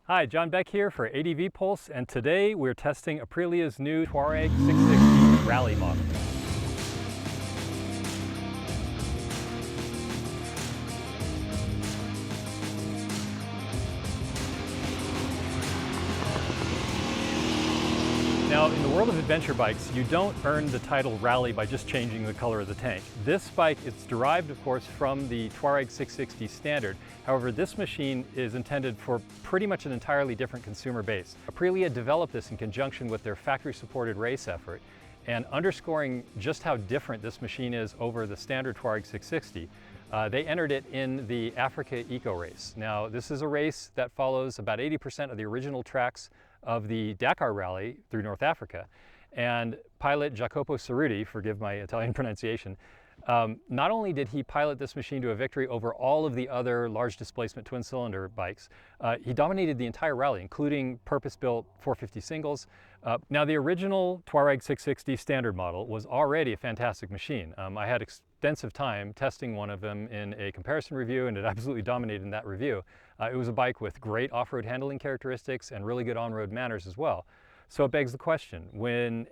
Hi, John Beck here for ADV Pulse, and today we're testing Aprilia's new Tuareg 660 Rally model. Now, in the world of adventure bikes, you don't earn the title Rally by just changing the color of the tank. This bike, it's derived, of course, from the Tuareg 660 standard. However, this machine is intended for pretty much an entirely different consumer base. Aprilia developed this in conjunction with their factory-supported race effort, and underscoring just how different this machine is over the standard Tuareg 660, they entered it in the Africa Eco Race. Now, this is a race that follows about 80% of the original tracks of the Dakar Rally through North Africa. And pilot Jacopo Cerruti, forgive my Italian pronunciation, not only did he pilot this machine to a victory over all of the other large displacement twin cylinder bikes, he dominated the entire rally, including purpose-built 450 singles. Now, the original Tuareg 660 standard model was already a fantastic machine. I had extensive time testing one of them in a comparison review, and it absolutely dominated in that review. It was a bike with great off-road handling characteristics and really good on-road manners as well. So it begs the question, when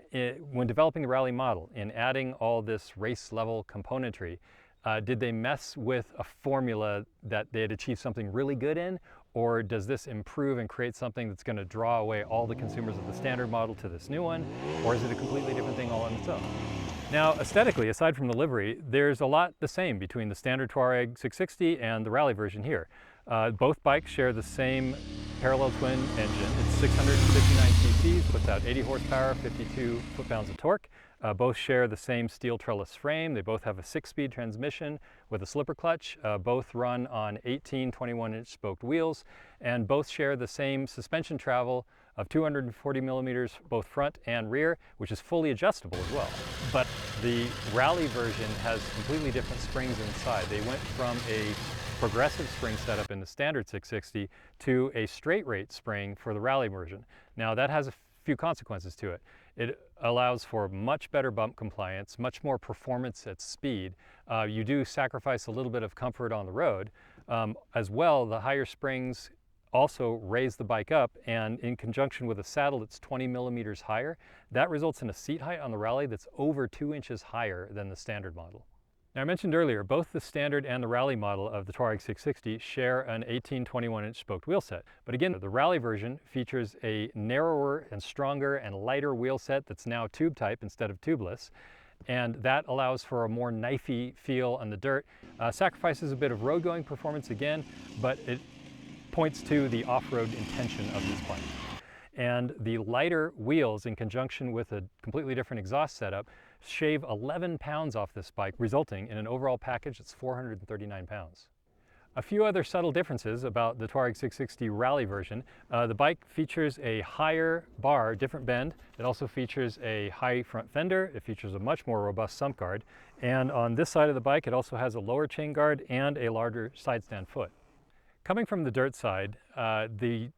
developing the Rally model, in adding all this race-level componentry, did they mess with a formula that they had achieved something really good in, or does this improve and create something that's going to draw away all the consumers of the standard model to this new one, or is it a completely different thing all on its own? Now, aesthetically, aside from the livery, there's a lot the same between the standard Tuareg 660 and the Rally version here. Both bikes share the same parallel twin engine. It's 659 cc's, puts out 80 horsepower, 52 foot-pounds of torque. Both share the same steel trellis frame. They both have a 6-speed transmission with a slipper clutch. Both run on 18 21-inch spoked wheels, and both share the same suspension travel of 240 millimeters both front and rear, which is fully adjustable as well. But the Rally version has completely different springs inside. They went from a progressive spring setup in the standard 660 to a straight rate spring for the Rally version. Now, that has a few consequences to it. It allows for much better bump compliance, much more performance at speed. You do sacrifice a little bit of comfort on the road. As well, the higher springs also raise the bike up, and in conjunction with a saddle that's 20 millimeters higher, that results in a seat height on the Rally that's over 2 inches higher than the standard model. Now, I mentioned earlier, both the standard and the Rally model of the Tuareg 660 share an 18 21-inch spoked wheel set. But again, the Rally version features a narrower and stronger and lighter wheel set that's now tube type instead of tubeless. And that allows for a more knifey feel on the dirt. Sacrifices a bit of road going performance again, but it points to the off-road intention of this bike. And the lighter wheels, in conjunction with a completely different exhaust setup, shave 11 pounds off this bike, resulting in an overall package that's 439 pounds. A few other subtle differences about the Tuareg 660 Rally version. The bike features a higher bar, different bend. It also features a high front fender. It features a much more robust sump guard. And on this side of the bike, it also has a lower chain guard and a larger side stand foot. Coming from the dirt side, the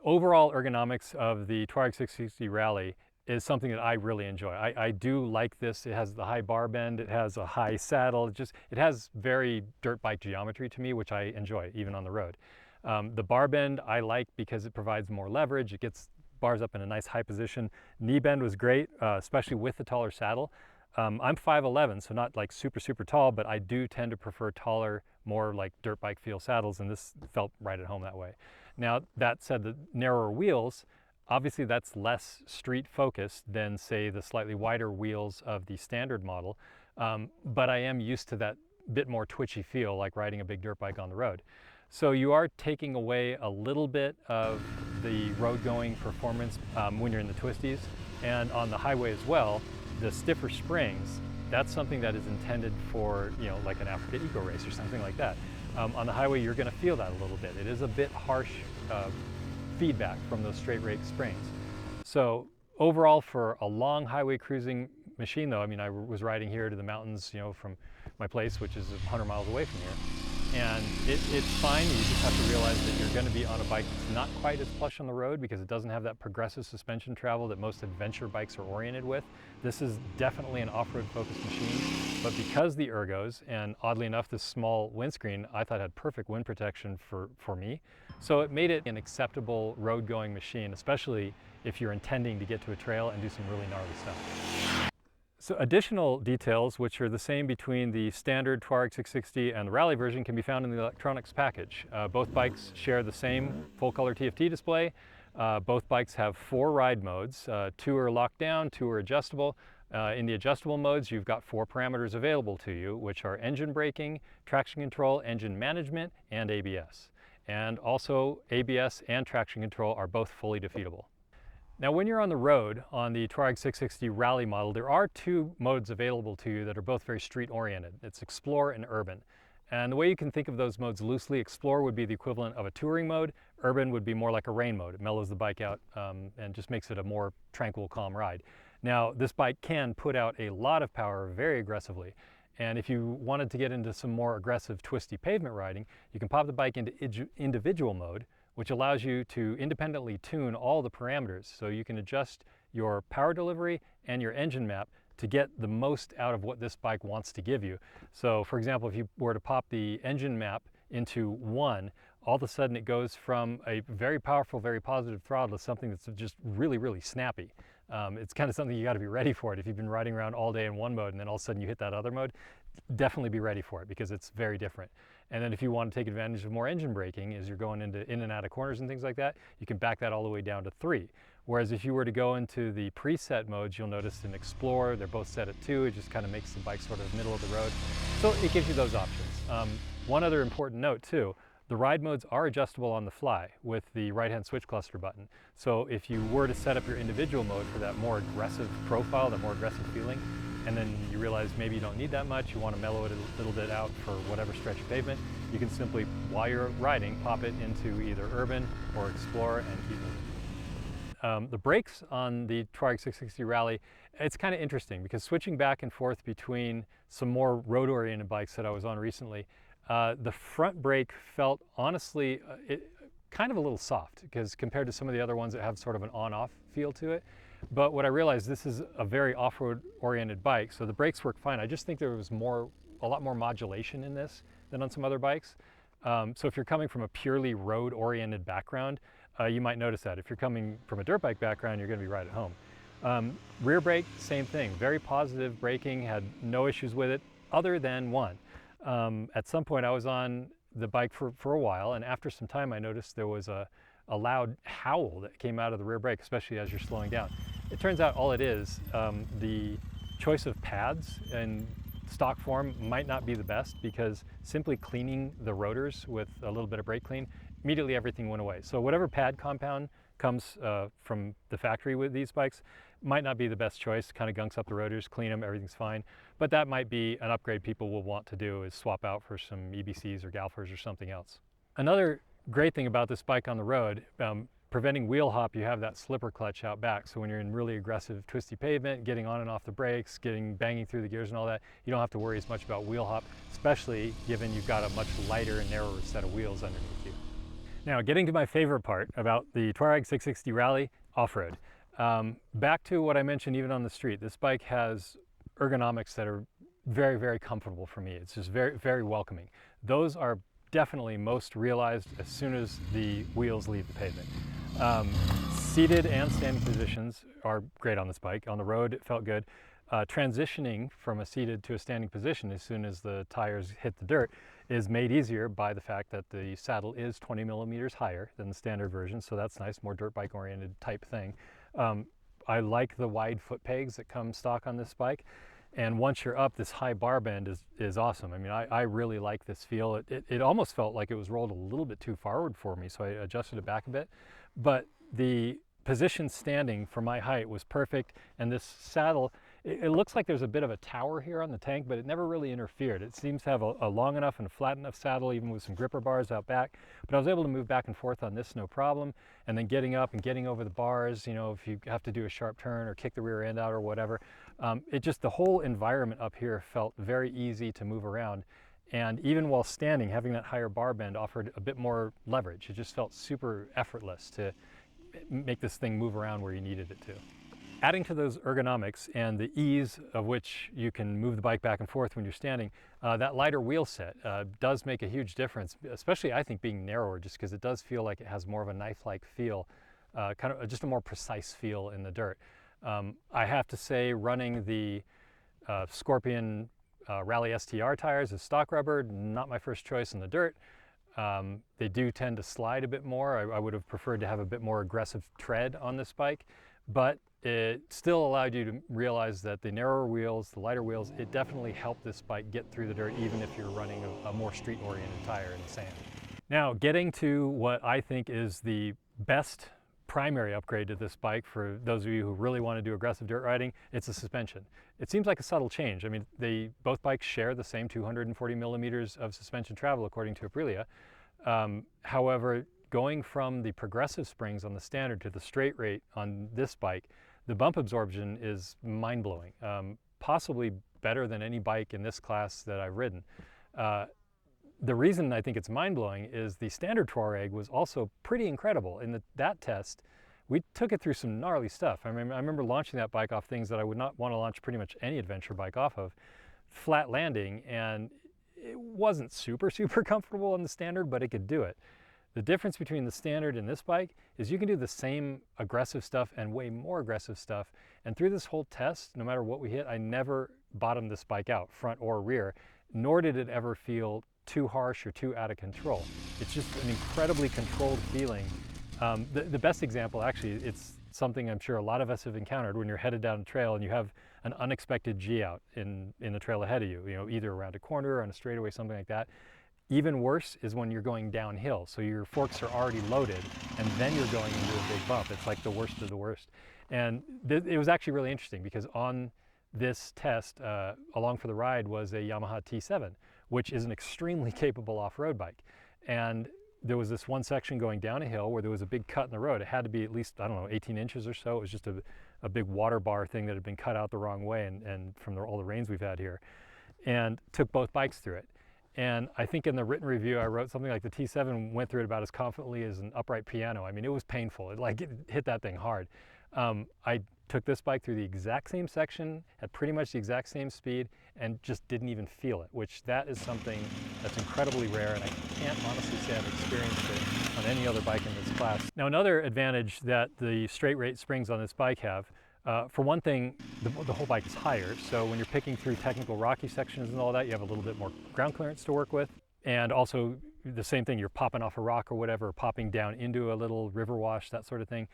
overall ergonomics of the Tuareg 660 Rally is something that I really enjoy. I do like this. It has the high bar bend, it has a high saddle, it has very dirt bike geometry to me, which I enjoy even on the road. The bar bend I like because it provides more leverage. It gets bars up in a nice high position. Knee bend was great, especially with the taller saddle. I'm 5'11", so not like super tall, but I do tend to prefer taller, more like dirt bike feel saddles, and this felt right at home that way. Now, that said, the narrower wheels, obviously that's less street focused than, say, the slightly wider wheels of the standard model, but I am used to that bit more twitchy feel like riding a big dirt bike on the road. So you are taking away a little bit of the road going performance when you're in the twisties, and on the highway as well. The stiffer springs, that's something that is intended for, like an Africa Eco Race or something like that. On the highway, you're going to feel that a little bit. It is a bit harsh feedback from those straight rate springs. So overall, for a long highway cruising machine, though, I mean, I was riding here to the mountains, from my place, which is 100 miles away from here. And it's fine. You just have to realize that you're going to be on a bike that's not quite as plush on the road because it doesn't have that progressive suspension travel that most adventure bikes are oriented with. This is definitely an off-road focused machine. But because the ergos, and oddly enough, this small windscreen, I thought had perfect wind protection for me. So it made it an acceptable road-going machine, especially if you're intending to get to a trail and do some really gnarly stuff. So additional details, which are the same between the standard Tuareg 660 and the Rally version, can be found in the electronics package. Both bikes share the same full-color TFT display. Both bikes have 4 ride modes. 2 are locked down, 2 are adjustable. In the adjustable modes, you've got 4 parameters available to you, which are engine braking, traction control, engine management, and ABS. And also ABS and traction control are both fully defeatable. Now, when you're on the road on the Tuareg 660 Rally model, there are 2 modes available to you that are both very street-oriented. It's Explore and Urban. And the way you can think of those modes loosely, Explore would be the equivalent of a touring mode. Urban would be more like a rain mode. It mellows the bike out and just makes it a more tranquil, calm ride. Now, this bike can put out a lot of power very aggressively. And if you wanted to get into some more aggressive, twisty pavement riding, you can pop the bike into individual mode, which allows you to independently tune all the parameters. So you can adjust your power delivery and your engine map to get the most out of what this bike wants to give you. So for example, if you were to pop the engine map into 1, all of a sudden it goes from a very powerful, very positive throttle to something that's just really, really snappy. It's kind of something you got to be ready for it. If you've been riding around all day in one mode and then all of a sudden you hit that other mode, definitely be ready for it because it's very different. And then if you want to take advantage of more engine braking as you're going in and out of corners and things like that, you can back that all the way down to 3. Whereas if you were to go into the preset modes, you'll notice in Explore, they're both set at 2. It just kind of makes the bike sort of middle of the road. So it gives you those options. One other important note too, the ride modes are adjustable on the fly with the right-hand switch cluster button. So if you were to set up your individual mode for that more aggressive profile, that more aggressive feeling, and then you realize maybe you don't need that much, you want to mellow it a little bit out for whatever stretch of pavement, you can simply, while you're riding, pop it into either Urban or Explore and keep moving. The brakes on the Tuareg 660 Rally, it's kind of interesting because switching back and forth between some more road-oriented bikes that I was on recently, the front brake felt honestly kind of a little soft because compared to some of the other ones that have sort of an on-off feel to it. But what I realized, this is a very off-road oriented bike, so the brakes work fine. I just think there was a lot more modulation in this than on some other bikes. So if you're coming from a purely road-oriented background, you might notice that. If you're coming from a dirt bike background, you're going to be right at home. Rear brake, same thing. Very positive braking, had no issues with it other than one. At some point I was on the bike for a while, and after some time I noticed there was a loud howl that came out of the rear brake, especially as you're slowing down. It turns out all it is, the choice of pads in stock form might not be the best because simply cleaning the rotors with a little bit of brake clean, immediately everything went away. So whatever pad compound comes from the factory with these bikes might not be the best choice. Kind of gunks up the rotors, clean them, everything's fine. But that might be an upgrade people will want to do, is swap out for some EBCs or Galfers or something else. Another great thing about this bike on the road, preventing wheel hop, you have that slipper clutch out back. So when you're in really aggressive twisty pavement, getting on and off the brakes, banging through the gears and all that, you don't have to worry as much about wheel hop, especially given you've got a much lighter and narrower set of wheels underneath you. Now, getting to my favorite part about the Tuareg 660 Rally off-road. Back to what I mentioned even on the street, this bike has ergonomics that are very, very comfortable for me. It's just very, very welcoming. Those are definitely most realized as soon as the wheels leave the pavement. Seated and standing positions are great on this bike. On the road, it felt good. Transitioning from a seated to a standing position as soon as the tires hit the dirt is made easier by the fact that the saddle is 20 millimeters higher than the standard version, so that's nice, more dirt bike oriented type thing. I like the wide foot pegs that come stock on this bike, and once you're up, this high bar bend is awesome. I mean, I really like this feel. It almost felt like it was rolled a little bit too forward for me, so I adjusted it back a bit, but the position standing for my height was perfect, and this saddle, it looks like there's a bit of a tower here on the tank, but it never really interfered. It seems to have a long enough and flat enough saddle, even with some gripper bars out back, but I was able to move back and forth on this no problem. And then getting up and getting over the bars, you know, if you have to do a sharp turn or kick the rear end out or whatever, the whole environment up here felt very easy to move around. And even while standing, having that higher bar bend offered a bit more leverage. It just felt super effortless to make this thing move around where you needed it to. Adding to those ergonomics and the ease of which you can move the bike back and forth when you're standing, that lighter wheel set does make a huge difference, especially I think being narrower, just because it does feel like it has more of a knife-like feel, kind of just a more precise feel in the dirt. I have to say, running the Scorpion Rally STR tires as stock rubber, not my first choice in the dirt. They do tend to slide a bit more. I would have preferred to have a bit more aggressive tread on this bike, but it still allowed you to realize that the narrower wheels, the lighter wheels, it definitely helped this bike get through the dirt, even if you're running a more street-oriented tire in the sand. Now, getting to what I think is the best primary upgrade to this bike for those of you who really want to do aggressive dirt riding, it's the suspension. It seems like a subtle change. I mean, both bikes share the same 240 millimeters of suspension travel according to Aprilia. However, going from the progressive springs on the standard to the straight rate on this bike, the bump absorption is mind-blowing, possibly better than any bike in this class that I've ridden. The reason I think it's mind-blowing is the standard Tuareg was also pretty incredible. In that test, we took it through some gnarly stuff. I remember launching that bike off things that I would not want to launch pretty much any adventure bike off of. Flat landing, and it wasn't super comfortable on the standard, but it could do it. The difference between the standard and this bike is you can do the same aggressive stuff and way more aggressive stuff. And through this whole test, no matter what we hit, I never bottomed this bike out, front or rear, nor did it ever feel too harsh or too out of control. It's just an incredibly controlled feeling. The best example, actually, it's something I'm sure a lot of us have encountered when you're headed down a trail and you have an unexpected G out in the trail ahead of you, either around a corner, on a straightaway, something like that. Even worse is when you're going downhill. So your forks are already loaded and then you're going into a big bump. It's like the worst of the worst. And it was actually really interesting because on this test, along for the ride was a Yamaha T7, which is an extremely capable off-road bike. And there was this one section going down a hill where there was a big cut in the road. It had to be at least, I don't know, 18 inches or so. It was just a big water bar thing that had been cut out the wrong way and from all the rains we've had here. And took both bikes through it. And I think in the written review, I wrote something like the T7 went through it about as confidently as an upright piano. I mean, it was painful. It hit that thing hard. I took this bike through the exact same section at pretty much the exact same speed and just didn't even feel it, which that is something that's incredibly rare, and I can't honestly say I've experienced it on any other bike in this class. Now, another advantage that the straight rate springs on this bike have, for one thing, the whole bike is higher, so when you're picking through technical rocky sections and all that, you have a little bit more ground clearance to work with. And also the same thing, you're popping off a rock or whatever, popping down into a little river wash, that sort of thing.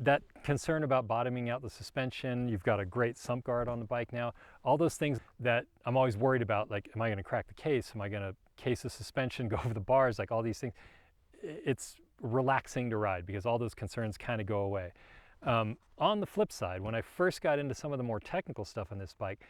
That concern about bottoming out the suspension, you've got a great sump guard on the bike now, all those things that I'm always worried about, like, am I going to crack the case? Am I going to case the suspension, go over the bars, like all these things? It's relaxing to ride because all those concerns kind of go away. On the flip side, when I first got into some of the more technical stuff on this bike,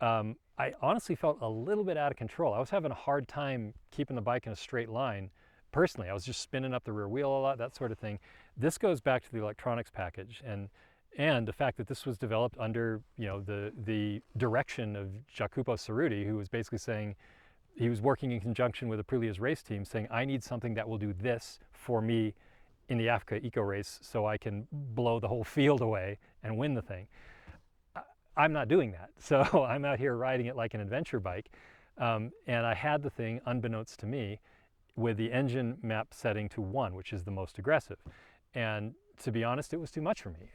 I honestly felt a little bit out of control. I was having a hard time keeping the bike in a straight line. Personally, I was just spinning up the rear wheel a lot, that sort of thing. This goes back to the electronics package and the fact that this was developed under the direction of Jacopo Cerruti, who was basically saying, he was working in conjunction with Aprilia's race team, saying, I need something that will do this for me in the Africa Eco Race so I can blow the whole field away and win the thing. I'm not doing that. So I'm out here riding it like an adventure bike. And I had the thing, unbeknownst to me, with the engine map setting to 1, which is the most aggressive. And to be honest, it was too much for me.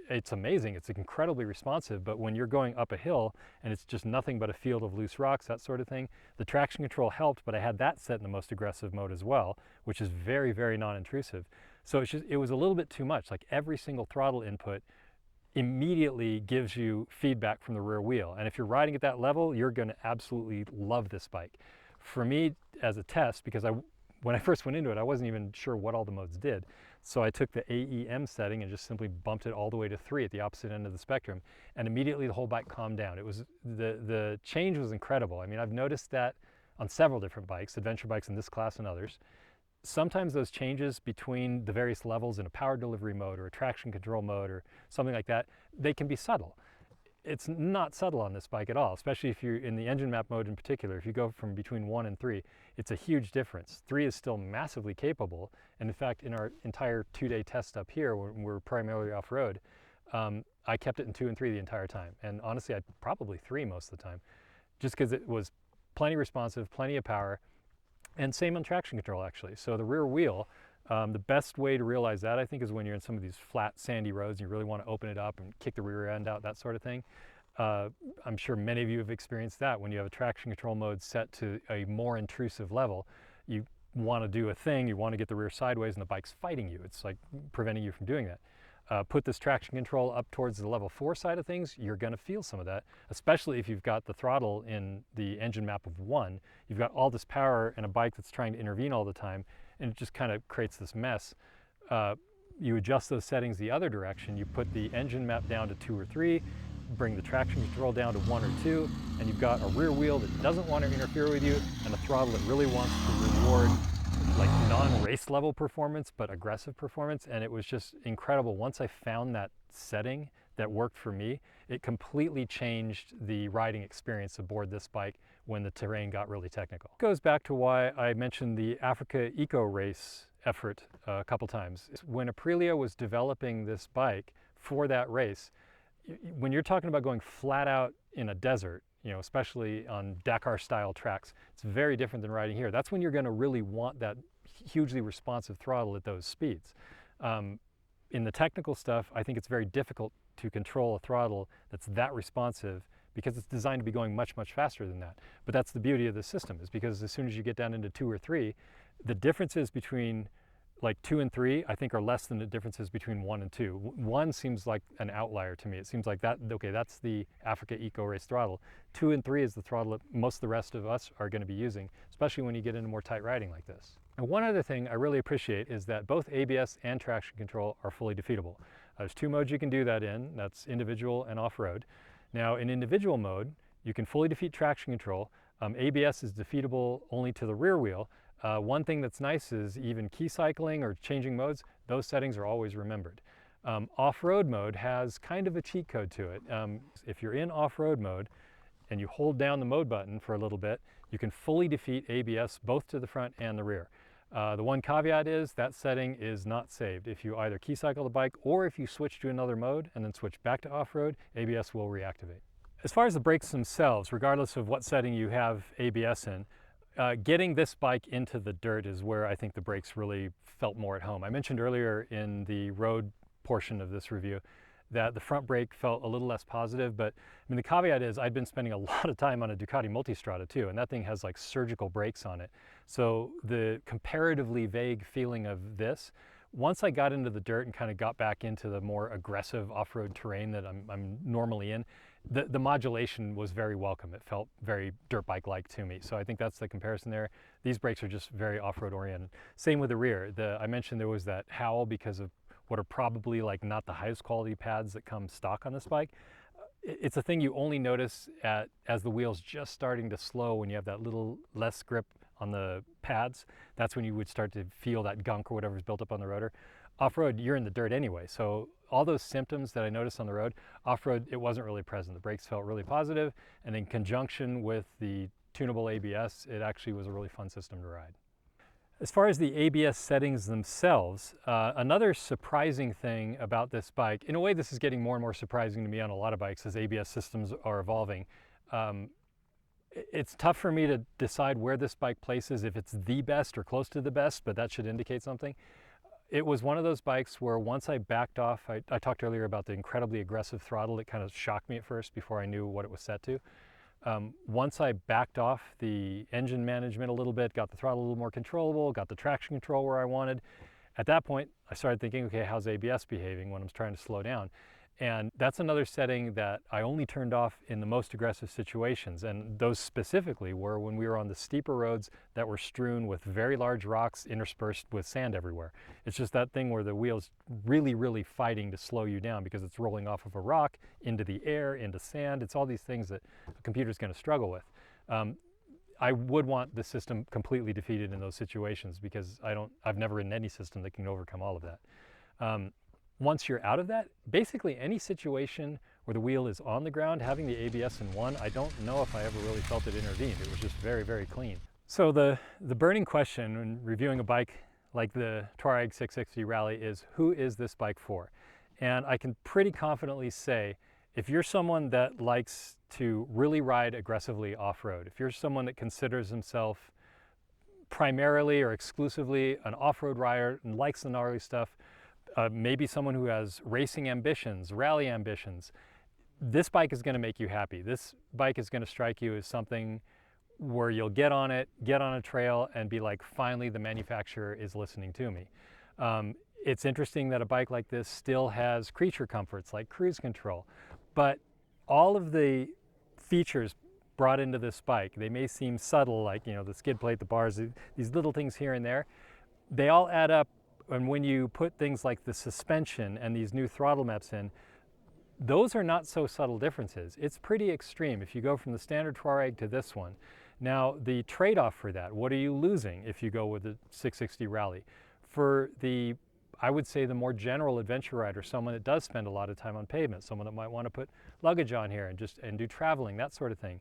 It's amazing, it's incredibly responsive, but when you're going up a hill and it's just nothing but a field of loose rocks, that sort of thing, the traction control helped, but I had that set in the most aggressive mode as well, which is very non-intrusive. So it was a little bit too much. Like every single throttle input immediately gives you feedback from the rear wheel. And if you're riding at that level, you're going to absolutely love this bike. For me, as a test, because when I first went into it, I wasn't even sure what all the modes did. So I took the AEM setting and just simply bumped it all the way to 3 at the opposite end of the spectrum. And immediately the whole bike calmed down. It was, the change was incredible. I mean, I've noticed that on several different bikes, adventure bikes in this class and others. Sometimes those changes between the various levels in a power delivery mode or a traction control mode or something like that, they can be subtle. It's not subtle on this bike at all, especially if you're in the engine map mode in particular. If you go from between 1 and 3, it's a huge difference. 3 is still massively capable. And in fact, in our entire 2-day test up here, when we're primarily off-road, I kept it in 2 and 3 the entire time. And honestly, I probably 3 most of the time, just because it was plenty responsive, plenty of power, and same on traction control actually. So the rear wheel, the best way to realize that I think is when you're in some of these flat sandy roads and you really want to open it up and kick the rear end out, that sort of thing. I'm sure many of you have experienced that when you have a traction control mode set to a more intrusive level. You want to do a thing, you want to get the rear sideways and the bike's fighting you. It's like preventing you from doing that. Put this traction control up towards the level 4 side of things, you're going to feel some of that, especially if you've got the throttle in the engine map of 1. You've got all this power and a bike that's trying to intervene all the time, and it just kind of creates this mess. You adjust those settings the other direction. You put the engine map down to 2 or 3, bring the traction control down to 1 or 2, and you've got a rear wheel that doesn't want to interfere with you and a throttle that really wants to reward like non-race level performance but aggressive performance. And it was just incredible. Once I found that setting that worked for me, it completely changed the riding experience aboard this bike when the terrain got really technical. It goes back to why I mentioned the Africa Eco Race effort a couple times. When Aprilia was developing this bike for that race, when you're talking about going flat out in a desert, you know, especially on Dakar style tracks, it's very different than riding here. That's when you're going to really want that hugely responsive throttle at those speeds. In the technical stuff, I think it's very difficult to control a throttle that's that responsive because it's designed to be going much, much faster than that. But that's the beauty of the system, is because as soon as you get down into 2 or 3, the differences between like 2 and 3, I think, are less than the differences between 1 and 2. 1 seems like an outlier to me. It seems like that, okay, that's the Africa Eco Race throttle. 2 and 3 is the throttle that most of the rest of us are going to be using, especially when you get into more tight riding like this. And one other thing I really appreciate is that both ABS and traction control are fully defeatable. There's 2 modes you can do that in. That's individual and off-road. Now, in individual mode, you can fully defeat traction control. ABS is defeatable only to the rear wheel. One thing that's nice is even key cycling or changing modes, those settings are always remembered. Off-road mode has kind of a cheat code to it. If you're in off-road mode and you hold down the mode button for a little bit, you can fully defeat ABS both to the front and the rear. The one caveat is that setting is not saved. If you either key cycle the bike or if you switch to another mode and then switch back to off-road, ABS will reactivate. As far as the brakes themselves, regardless of what setting you have ABS in, getting this bike into the dirt is where I think the brakes really felt more at home. I mentioned earlier in the road portion of this review that the front brake felt a little less positive, but I mean, the caveat is I'd been spending a lot of time on a Ducati Multistrada too, and that thing has like surgical brakes on it. So the comparatively vague feeling of this, once I got into the dirt and kind of got back into the more aggressive off-road terrain that I'm normally in, the modulation was very welcome. It felt very dirt bike-like to me. So I think that's the comparison there. These brakes are just very off-road oriented. Same with the rear. I mentioned there was that howl because of what are probably like not the highest quality pads that come stock on this bike. It's a thing you only notice as the wheel's just starting to slow, when you have that little less grip on the pads. That's when you would start to feel that gunk or whatever's built up on the rotor. Off-road, you're in the dirt anyway, so all those symptoms that I noticed on the road, off-road, it wasn't really present. The brakes felt really positive, and in conjunction with the tunable ABS, it actually was a really fun system to ride. As far as the ABS settings themselves, another surprising thing about this bike, in a way this is getting more and more surprising to me on a lot of bikes as ABS systems are evolving. It's tough for me to decide where this bike places, if it's the best or close to the best, but that should indicate something. It was one of those bikes where once I backed off, I talked earlier about the incredibly aggressive throttle. It kind of shocked me at first before I knew what it was set to. Once I backed off the engine management a little bit, got the throttle a little more controllable, got the traction control where I wanted, at that point I started thinking, okay, how's ABS behaving when I'm trying to slow down? And that's another setting that I only turned off in the most aggressive situations, and those specifically were when we were on the steeper roads that were strewn with very large rocks interspersed with sand everywhere. It's just that thing where the wheel's really, really fighting to slow you down because it's rolling off of a rock into the air, into sand. It's all these things that a computer's going to struggle with. I would want the system completely defeated in those situations because I've never ridden any system that can overcome all of that. Once you're out of that, basically any situation where the wheel is on the ground, having the ABS in 1, I don't know if I ever really felt it intervened. It was just very, very clean. So the burning question when reviewing a bike like the Tuareg 660 Rally is, who is this bike for? And I can pretty confidently say, if you're someone that likes to really ride aggressively off-road, if you're someone that considers himself primarily or exclusively an off-road rider and likes the gnarly stuff, maybe someone who has racing ambitions, rally ambitions, this bike is going to make you happy. This bike is going to strike you as something where you'll get on it, get on a trail, and be like, finally, the manufacturer is listening to me. It's interesting that a bike like this still has creature comforts like cruise control, but all of the features brought into this bike, they may seem subtle, like, you know, the skid plate, the bars, these little things here and there, they all add up. And when you put things like the suspension and these new throttle maps in, those are not so subtle differences. It's pretty extreme if you go from the standard Tuareg to this one. Now, the trade-off for that, what are you losing if you go with the 660 Rally? For the, I would say, the more general adventure rider, someone that does spend a lot of time on pavement, someone that might want to put luggage on here and do traveling, that sort of thing,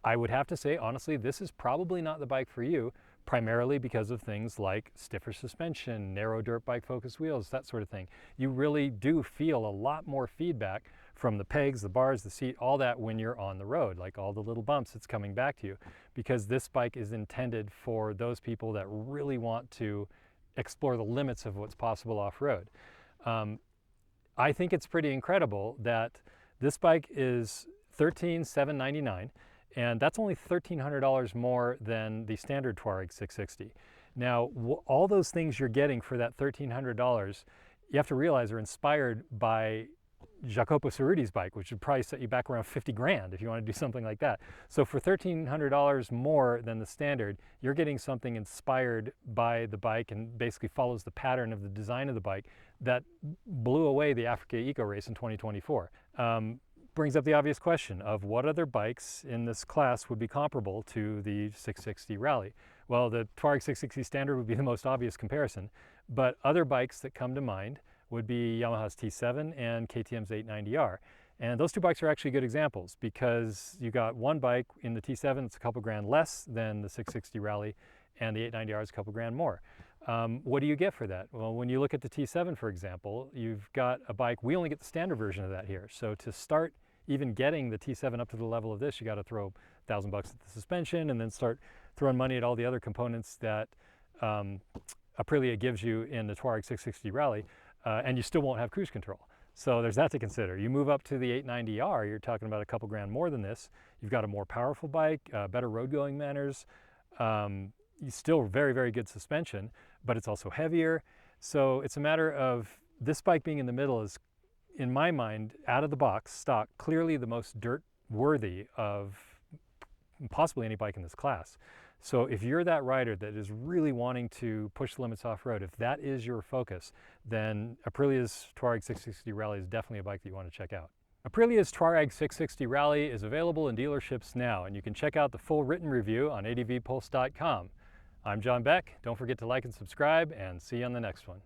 I would have to say, honestly, this is probably not the bike for you, primarily because of things like stiffer suspension, narrow dirt bike focus wheels, that sort of thing. You really do feel a lot more feedback from the pegs, the bars, the seat, all that when you're on the road, like all the little bumps, it's coming back to you, because this bike is intended for those people that really want to explore the limits of what's possible off-road. I think it's pretty incredible that this bike is $13,799, and that's only $1,300 more than the standard Tuareg 660. Now, all those things you're getting for that $1,300, you have to realize are inspired by Jacopo Cerruti's bike, which would probably set you back around 50 grand if you want to do something like that. So for $1,300 more than the standard, you're getting something inspired by the bike and basically follows the pattern of the design of the bike that blew away the Africa Eco Race in 2024. Brings up the obvious question of what other bikes in this class would be comparable to the 660 Rally. Well, the Tuareg 660 Standard would be the most obvious comparison, but other bikes that come to mind would be Yamaha's T7 and KTM's 890R. And those two bikes are actually good examples because you got one bike in the T7 that's a couple grand less than the 660 Rally, and the 890R is a couple grand more. What do you get for that? Well, when you look at the T7, for example, you've got a bike, we only get the standard version of that here. So to start even getting the T7 up to the level of this, you got to throw $1,000 at the suspension and then start throwing money at all the other components that Aprilia gives you in the Tuareg 660 Rally, and you still won't have cruise control. So there's that to consider. You move up to the 890R, you're talking about a couple grand more than this. You've got a more powerful bike, better road going manners, still very, very good suspension, but it's also heavier. So it's a matter of this bike being in the middle is, in my mind, out of the box, stock, clearly the most dirt worthy of possibly any bike in this class. So if you're that rider that is really wanting to push the limits off-road, if that is your focus, then Aprilia's Tuareg 660 Rally is definitely a bike that you want to check out. Aprilia's Tuareg 660 Rally is available in dealerships now, and you can check out the full written review on advpulse.com. I'm John Beck. Don't forget to like and subscribe, and see you on the next one.